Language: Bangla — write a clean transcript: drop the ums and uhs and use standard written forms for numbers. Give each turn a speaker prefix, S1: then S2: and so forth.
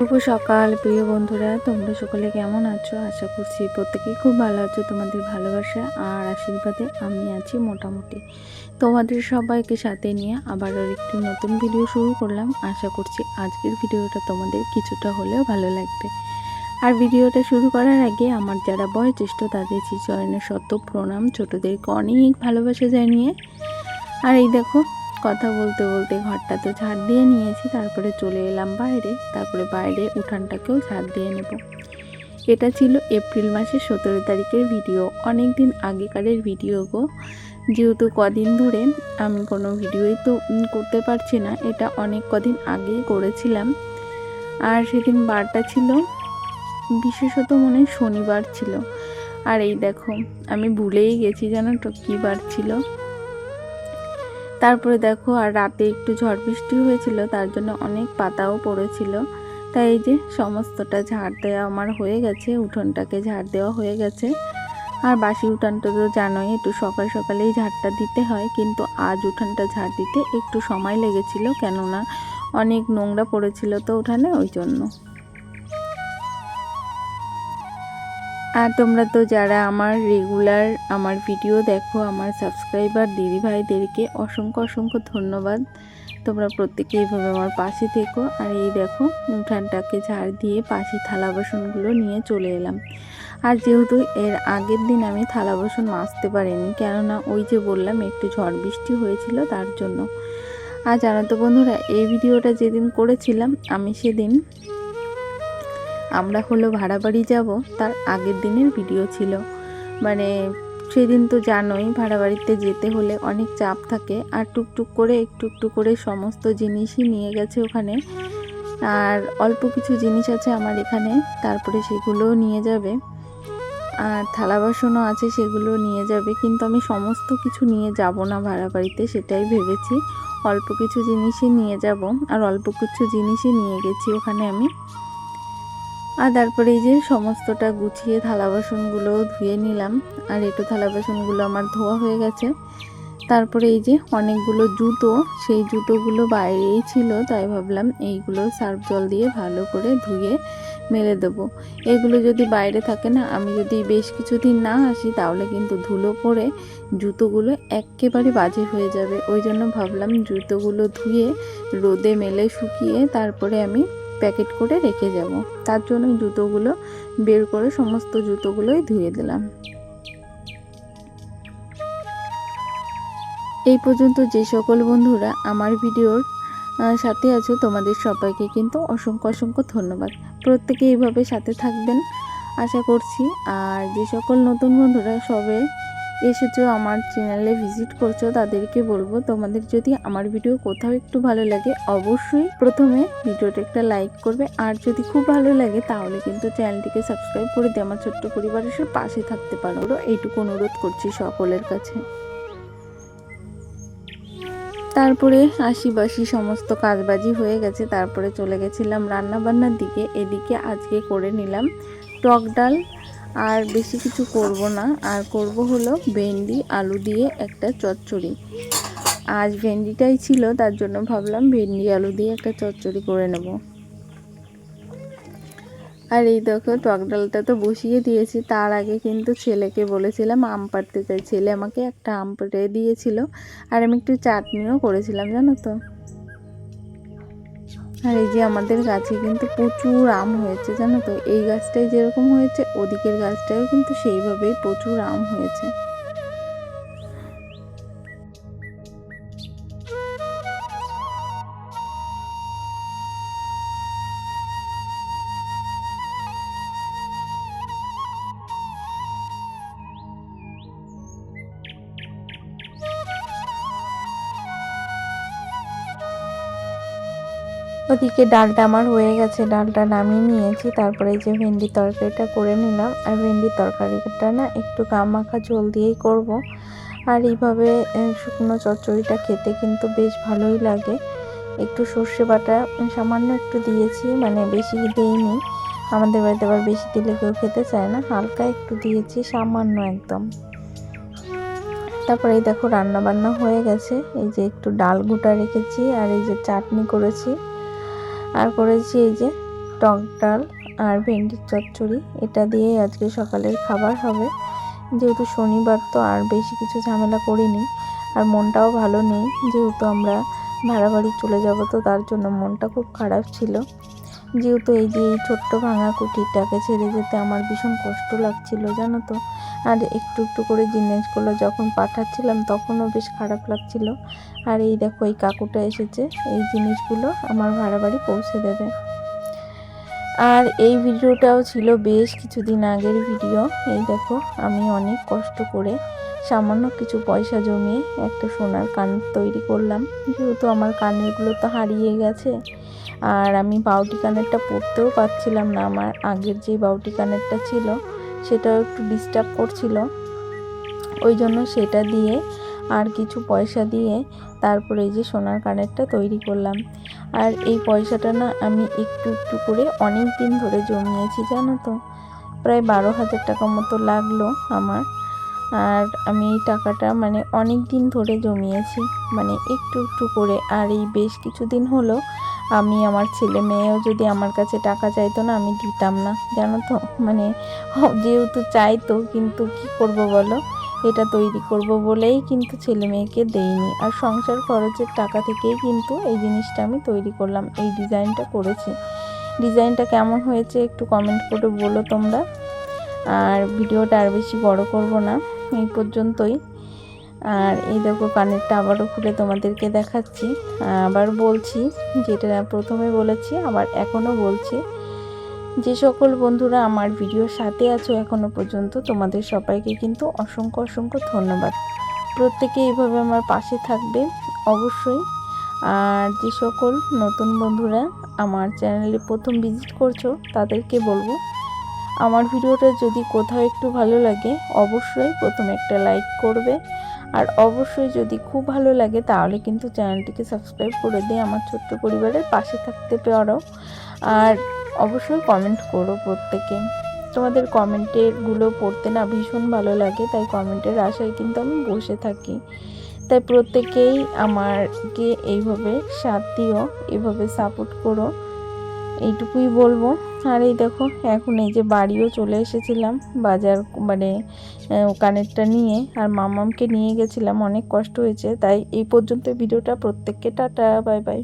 S1: শুভ সকাল প্রিয় বন্ধুরা, তোমরা সকলে কেমন আছো? আশা করছি প্রত্যেকেই খুব ভালো আছো। তোমাদের ভালোবাসা আর আশীর্বাদে আমি আছি মোটামুটি। তোমাদের সবাইকে সাথে নিয়ে আবারও একটি নতুন ভিডিও শুরু করলাম। আশা করছি আজকের ভিডিওটা তোমাদের কিছুটা হলেও ভালো লাগবে। আর ভিডিওটা শুরু করার আগে আমার যারা বয়োজ্যেষ্ঠ তাদের শ্রীচরণে শত প্রণাম, ছোটদেরকে অনেক ভালোবাসা জানিয়ে। আর এই দেখো, কথা বলতে বলতে ঘরটা তো ঝাড় দিয়ে নিয়েছি, তারপরে চলে এলাম বাইরে। তারপরে বাইরে উঠানটাকেও ঝাড় দিয়ে নেব। এটা ছিল এপ্রিল মাসের 17 তারিখের ভিডিও, অনেক দিন আগেকারের ভিডিও গো। যেহেতু কদিন ধরে আমি কোনো ভিডিওই তো করতে পারছি না, এটা অনেক কদিন আগেই করেছিলাম। আর সেদিন বারটা ছিল বিশেষত মনে শনিবার ছিল। আর এই দেখো, আমি ভুলেই গেছি জানো তো কী বার ছিল। তারপরে দেখো, আর রাতে একটু ঝড় বৃষ্টি হয়েছিল, তার জন্য অনেক পাতাও পড়েছিল। তাই এই যে সমস্তটা ঝাড় দেওয়া আমার হয়ে গেছে, উঠোনটাকে ঝাড় দেওয়া হয়ে গেছে। আর বাসি উঠানটা তো জানোই একটু সকাল সকালেই ঝাড়টা দিতে হয়, কিন্তু আজ উঠানটা ঝাড় দিতে একটু সময় লেগেছিল, কেননা অনেক নোংরা পড়েছিল তো উঠানে, ওই জন্য। আর তোমরা তো যারা আমার রেগুলার আমার ভিডিও দেখো, আমার সাবস্ক্রাইবার দিদিভাইদেরকে অসংখ্য অসংখ্য ধন্যবাদ। তোমরা প্রত্যেকে এইভাবে আমার পাশে থেকো। আর এই দেখো, উঠানটাকে ঝাড় দিয়ে পাশে থালা বাসনগুলো নিয়ে চলে এলাম। আর যেহেতু এর আগের দিন আমি থালা বাসন মাজতে পারিনি, কেননা ওই যে বললাম একটু ঝড় বৃষ্টি হয়েছিল তার জন্য। আর জানো তো বন্ধুরা, এই ভিডিওটা যেদিন করেছিলাম আমি, সেদিন আমরা হলো ভাড়া বাড়ি যাব তার আগের দিনের ভিডিও ছিল। মানে সেদিন তো জানোই ভাড়া বাড়িতে যেতে হলে অনেক চাপ থাকে, আর টুকটুক করে একটু একটু করে সমস্ত জিনিসই নিয়ে গেছে ওখানে। আর অল্প কিছু জিনিস আছে আমার এখানে, তারপরে সেগুলোও নিয়ে যাবে। আর থালা বাসনও আছে, সেগুলো নিয়ে যাবে। কিন্তু আমি সমস্ত কিছু নিয়ে যাব না ভাড়া বাড়িতে, সেটাই ভেবেছি। অল্প কিছু জিনিসই নিয়ে যাব, আর অল্প কিছু জিনিসই নিয়ে গেছি ওখানে আমি। আর তারপরে এই যে সমস্তটা গুছিয়ে থালা বাসনগুলো ধুয়ে নিলাম। আর এটো থালা বাসনগুলো আমার ধোয়া হয়ে গেছে। তারপরে এই যে অনেকগুলো জুতো, সেই জুতোগুলো বাইরেই ছিল, তাই ভাবলাম এইগুলো সার্ফ জল দিয়ে ভালো করে ধুয়ে মেলে দেবো। এগুলো যদি বাইরে থাকে না, আমি যদি বেশ কিছুদিন না আসি, তাহলে কিন্তু ধুলো পড়ে জুতোগুলো একেবারে বাজে হয়ে যাবে। ওই জন্য ভাবলাম জুতোগুলো ধুয়ে রোদে মেলে শুকিয়ে তারপরে আমি প্যাকেট করে রেখে যাব। তার জন্য জুতোগুলো বের করে সমস্ত জুতোগুলোই ধুয়ে দিলাম। এই পর্যন্ত যে সকল বন্ধুরা আমার ভিডিওর সাথে আছো, তোমাদের সবাইকে কিন্তু অসংখ্য অসংখ্য ধন্যবাদ। প্রত্যেকে এইভাবে সাথে থাকবেন আশা করছি। আর যে সকল নতুন বন্ধুরা সবে এসেছো, আমার চ্যানেলে ভিজিট করছো, তাদেরকে বলবো, তোমাদের যদি আমার ভিডিও কোথাও একটু ভালো লাগে, অবশ্যই প্রথমে ভিডিওটা একটা লাইক করবে। আর যদি খুব ভালো লাগে তাহলে কিন্তু চ্যানেলটিকে সাবস্ক্রাইব করে দিয়ে আমার ছোট্ট পরিবারের পাশে থাকতে পারো। এইটুকু অনুরোধ করছি সকলের কাছে। তারপরে আশিবাসি সমস্ত কাজবাজি হয়ে গেছে, তারপরে চলে গেছিলাম রান্নাবান্নার দিকে। এদিকে আজকে করে নিলাম টক ডাল, আর বেশি কিছু করব না। আর করব হলো ভেন্ডি আলু দিয়ে একটা চচ্চড়ি। আজ ভেন্ডিটাই ছিল, তার জন্য ভাবলাম ভেন্ডি আলু দিয়ে একটা চচ্চড়ি করে নেব। আর এই দেখো, টক ডালটা তো বসিয়ে দিয়েছি। তার আগে কিন্তু ছেলেকে বলেছিলাম আম পাড়তে চাই, ছেলে আমাকে একটা আম পেড়ে দিয়েছিল। আর আমি একটু চাটনিও করেছিলাম জানো তো। আর এই যে আমাদের গাছে কিন্তু প্রচুর আম হয়েছে জানো তো। এই গাছটাই যেরকম হয়েছে, ওদিকের গাছটাও কিন্তু সেইভাবেই প্রচুর আম হয়েছে। ওদিকে ডালটা আমার হয়ে গেছে, ডালটা নামিয়ে নিয়েছি। তারপরে এই যে ভেন্ডির তরকারিটা করে নিলাম। আর ভেন্ডির তরকারিটা না একটু গামাখা ঝোল দিয়েই করব। আর এইভাবে শুকনো চচ্চড়িটা খেতে কিন্তু বেশ ভালোই লাগে। একটু সর্ষে বাটা সামান্য একটু দিয়েছি, মানে বেশি দেইনি। আমাদের বাড়িতে আবার বেশি দিলে কেউ খেতে চায় না, হালকা একটু দিয়েছি, সামান্য একদম। তারপরে এই দেখো রান্না বান্না হয়ে গেছে। এই যে একটু ডাল গোটা রেখেছি, আর এই যে চাটনি করেছি, আর করেছি এই যে টক ডাল আর ভেন্ডির চচ্চড়ি, এটা দিয়ে আজকে সকালের খাবার হবে। যেহেতু শনিবার তো আর বেশি কিছু ঝামেলা করিনি, আর মনটাও ভালো নেই, যেহেতু আমরা ভাড়া বাড়ি চলে যাব, তো তার জন্য মনটা খুব খারাপ ছিল। যেহেতু এই যে এই ছোট্ট ভাঙা কুটিরটাকে ছেড়ে যেতে আমার ভীষণ কষ্ট লাগছিল, জানো তো। আর একটু একটু করে জিনিসগুলো যখন পাঠাচ্ছিলাম তখনও বেশ খারাপ লাগছিল। আর এই দেখো এই কাকুটা এসেছে, এই জিনিসগুলো আমার ভাড়া বাড়ি পৌঁছে দেবে। আর এই ভিডিওটাও ছিল বেশ কিছুদিন আগের ভিডিও। এই দেখো আমি অনেক কষ্ট করে সামান্য কিছু পয়সা জমিয়ে একটা সোনার কান তৈরি করলাম, যেহেতু আমার কানেরগুলো তো হারিয়ে গেছে। আর আমি বাউটি কানেরটা পরতেও পারছিলাম না, আমার আগের যে বাউটি কানেরটা ছিল সেটাও একটু ডিস্টার্ব করছিল, ওই জন্য সেটা দিয়ে আর কিছু পয়সা দিয়ে তারপরে এই যে সোনার কানেরটা তৈরি করলাম। আর এই পয়সাটা না আমি একটু একটু করে অনেক দিন ধরে জমিয়েছি, জানো তো। প্রায় 12,000 টাকা মতো লাগলো আমার। আর আমি এই টাকাটা মানে অনেক দিন ধরে জমিয়েছি, মানে একটু একটু করে। আর এই বেশ কিছুদিন হলো আমি আমার ছেলে মেয়েও যদি আমার কাছে টাকা চাইতো না, আমি দিতাম না, জানো তো। মানে যেহেতু চাইতো, কিন্তু কি করব বলো, এটা তৈরি করব বলেই কিন্তু ছেলে মেয়েকে দেইনি। আর সংসার খরচের টাকা থেকেই কিন্তু এই জিনিসটা আমি তৈরি করলাম, এই ডিজাইনটা করেছি। ডিজাইনটা কেমন হয়েছে একটু কমেন্ট করে বলো তোমরা। আর ভিডিওটা আর বেশি বড় করব না, এই পর্যন্তই। আর এই দেখো কানেরটা আবারও খুলে তোমাদেরকে দেখাচ্ছি। আবার বলছি, যেটা প্রথমে বলেছি আবার এখনও বলছি, যে সকল বন্ধুরা আমার ভিডিওর সাথে আছো এখনও পর্যন্ত, তোমাদের সবাইকে কিন্তু অসংখ্য অসংখ্য ধন্যবাদ। প্রত্যেকে এইভাবে আমার পাশে থাকবে অবশ্যই। আর যে সকল নতুন বন্ধুরা আমার চ্যানেলে প্রথম ভিজিট করছো তাদেরকে বলবো, আমার ভিডিওটা যদি কোথাও একটু ভালো লাগে অবশ্যই প্রথমে একটা লাইক করবে। আর অবশ্যই যদি খুব ভালো লাগে তাহলে কিন্তু চ্যানেলটিকে সাবস্ক্রাইব করে দিয়ে আমার ছোট্ট পরিবারের পাশে থাকতে পারো। আর অবশ্যই কমেন্ট করো প্রত্যেকে, তোমাদের কমেন্টেরগুলো পড়তে না ভীষণ ভালো লাগে, তাই কমেন্টের আশায় কিন্তু আমি বসে থাকি। তাই প্রত্যেকেই আমাকে এইভাবে সাথ দিও, এইভাবে সাপোর্ট করো, এইটুকুই বলবো। আর এই দেখো এখন এই যে বাড়িও চলে এসেছিলাম বাজার, মানে কানেরটা নিয়ে, আর মামামকে নিয়ে গেছিলাম, অনেক কষ্ট হয়েছে। তাই এই পর্যন্ত ভিডিওটা, প্রত্যেককে টাটা বাই বাই।